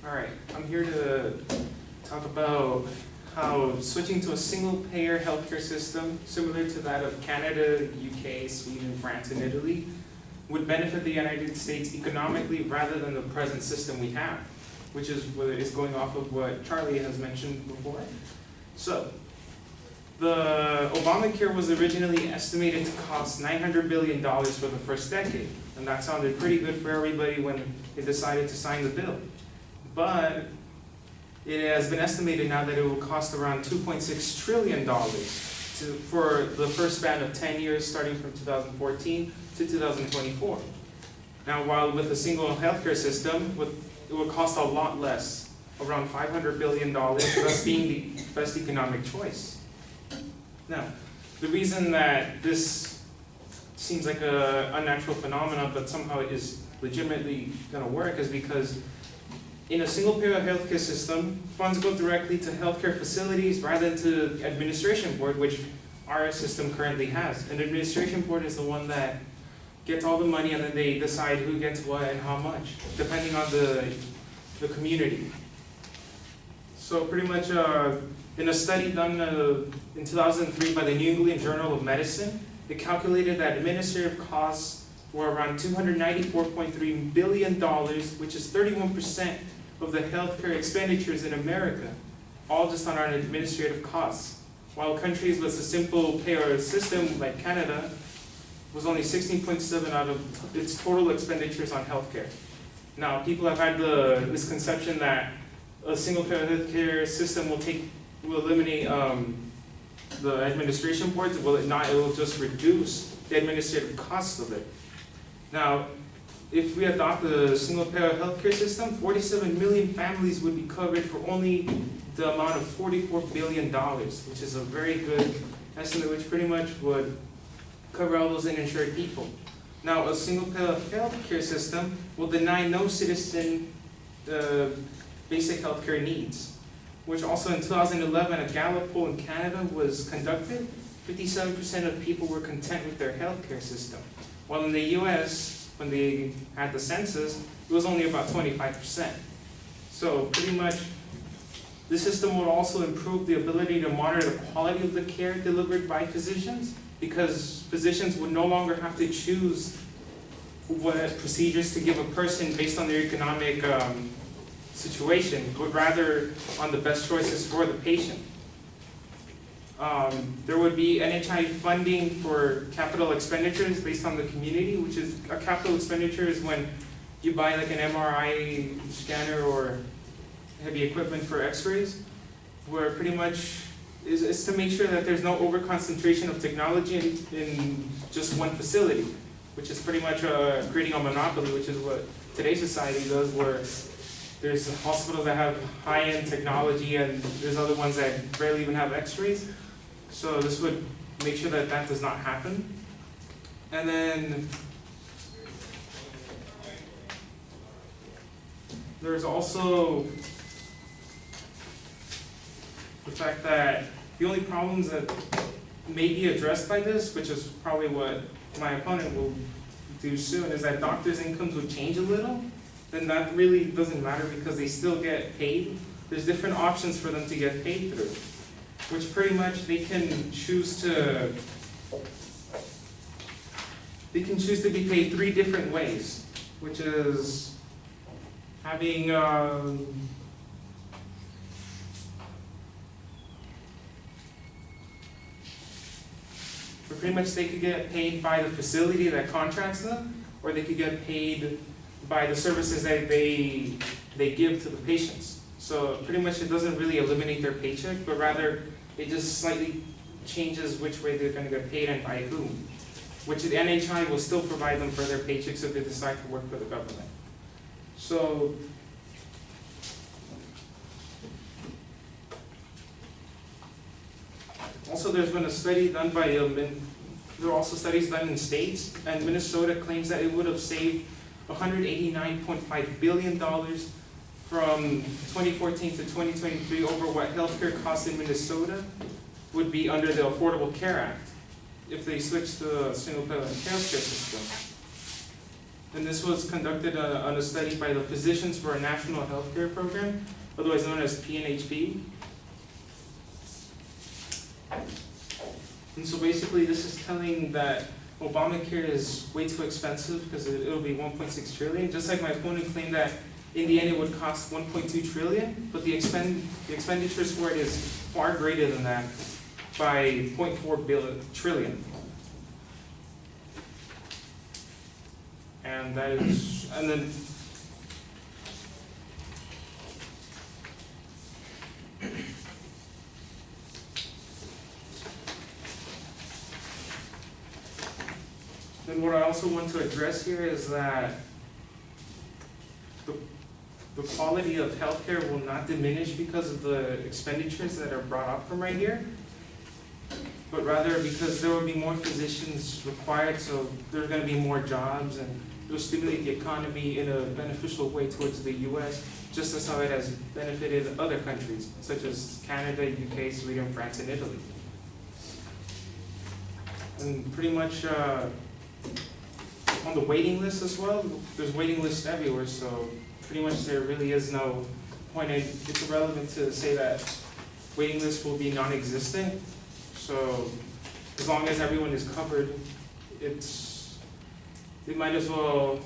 All right, I'm here to talk about how switching to a single-payer healthcare system, similar to that of Canada, UK, Sweden, France, and Italy, would benefit the United States economically rather than the present system we have, which is what is going off of what Charlie has mentioned before. So, the Obamacare was originally estimated to cost $900 billion for the first decade, and that sounded pretty good for everybody when they decided to sign the bill. But it has been estimated now that it will cost around $2.6 trillion for the first span of 10 years, starting from 2014 to 2024. Now, while with a single healthcare system, it will cost a lot less, around $500 billion, thus being the best economic choice. Now, the reason that this seems like an unnatural phenomenon, but somehow it is legitimately going to work, is because in a single-payer healthcare system, funds go directly to healthcare facilities rather than to administration board, which our system currently has. An administration board is the one that gets all the money, and then they decide who gets what and how much, depending on the community. So pretty much in a study done in 2003 by the New England Journal of Medicine, it calculated that administrative costs were around $294.3 billion, which is 31% of the healthcare expenditures in America, all just on our administrative costs. While countries with a simple payer system like Canada was only 16.7 out of its total expenditures on healthcare. Now, people have had the misconception that a single payer healthcare system will eliminate the administration boards. Will it not? It will just reduce the administrative costs of it. Now, if we adopt a single-payer healthcare system, 47 million families would be covered for only the amount of $44 billion, which is a very good estimate, which pretty much would cover all those uninsured people. Now, a single-payer healthcare system will deny no citizen basic healthcare needs, which also in 2011, a Gallup poll in Canada was conducted. 57% of people were content with their healthcare system, while in the US, when they had the census, it was only about 25%. So pretty much, this system would also improve the ability to monitor the quality of the care delivered by physicians, because physicians would no longer have to choose what procedures to give a person based on their economic situation, but rather on the best choices for the patient. There would be NHI funding for capital expenditures based on the community, which is a capital expenditure is when you buy like an MRI scanner or heavy equipment for x-rays, where pretty much is to make sure that there's no over-concentration of technology in just one facility, which is pretty much creating a monopoly, which is what today's society does, where there's hospitals that have high-end technology and there's other ones that barely even have x-rays. So this would make sure that that does not happen. And then there's also the fact that the only problems that may be addressed by this, which is probably what my opponent will do soon, is that doctors' incomes would change a little. Then that really doesn't matter because they still get paid. There's different options for them to get paid through, which pretty much they can choose to be paid 3 different ways, which is having pretty much they could get paid by the facility that contracts them, or they could get paid by the services that they give to the patients. So pretty much it doesn't really eliminate their paycheck, but rather it just slightly changes which way they're going to get paid and by whom. Which the NHI will still provide them for their paychecks if they decide to work for the government. So also there's been a study done by, there are also studies done in states, and Minnesota claims that it would have saved $189.5 billion from 2014 to 2023 over what healthcare costs in Minnesota would be under the Affordable Care Act if they switch to a single-payer healthcare system. And this was conducted on a study by the Physicians for a National Healthcare Program, otherwise known as PNHP. And so basically this is telling that Obamacare is way too expensive because it'll be 1.6 trillion. Just like my opponent claimed that in the end it would cost 1.2 trillion, but the expenditures for it is far greater than that by 0.4 trillion. And that is, and then what I also want to address here is that the quality of healthcare will not diminish because of the expenditures that are brought up from right here, but rather because there will be more physicians required, so there are going to be more jobs, and it will stimulate the economy in a beneficial way towards the U.S., just as how it has benefited other countries, such as Canada, UK, Sweden, France, and Italy. And pretty much on the waiting list as well, there's waiting lists everywhere, so pretty much there really is no point. It's irrelevant to say that waiting lists will be non-existent. So as long as everyone is covered, they might as well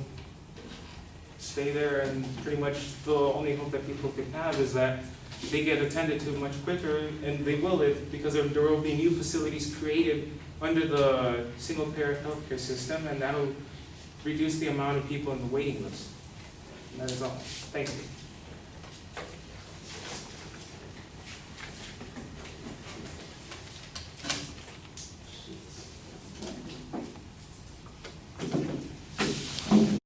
stay there, and pretty much the only hope that people can have is that they get attended to much quicker, and they will because there will be new facilities created under the single-payer healthcare system, and that'll reduce the amount of people in the waiting list. And that is all. Thank you.